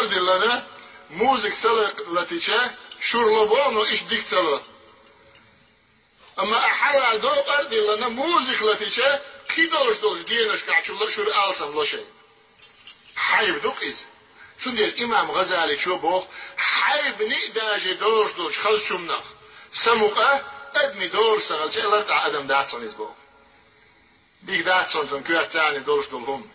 أرد لنا موزك سلا لتيجه شرلبانو إيش ديك سلا أما أحلى دو أرد لنا موزك لتيجه كيدوش دينش كعشلة شر ألسم لا شيء حيب دوك إز سندير الإمام غزالي شو بوخ حيب نقداج دوش خلص شمناخ سموقه أدمي دور سغل شيء لا تع أدم داتسون إز بوخ ديك داتسون تون كواتاني دولش دولهم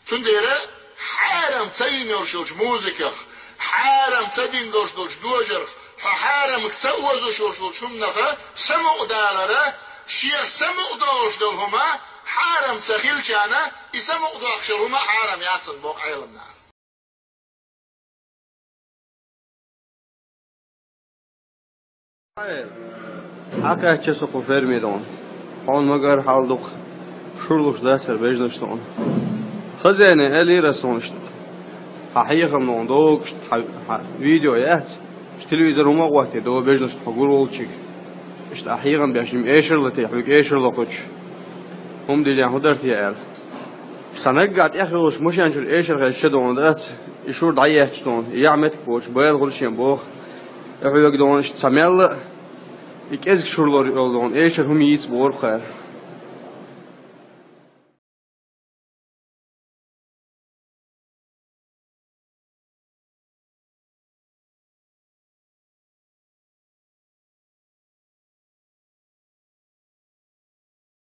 سندير حرام تين يرشوش موزيكا حرام تدين دولش دوجر حرام كتوزوش يرشوش شمناخ سموق دالره شيء سموق دولش دولهما حرام سخيل جانا يسموق دوخشلهما حرام ياتسون بوخ عيلمنا حقا چسو فرميدون قون مگر حالدوق شورلوش داسر بجنشتون خزانه الي رسونشت حقيقه من دوق فيديو يات تلفزيون هما وقت دو بجنشت حقول ولچيك اشت حقيقه بيشم ايشرلتي حق ايشرلوقش هم دي هدرت يال سنقعد اخروش مش انشر ايشر غشدون دات يشور ضيعتون يعمت بوش بايل غلشين بوخ يقولون اشت سميل ik ezg shurlor yoldon eşer hum yiğit bor xayr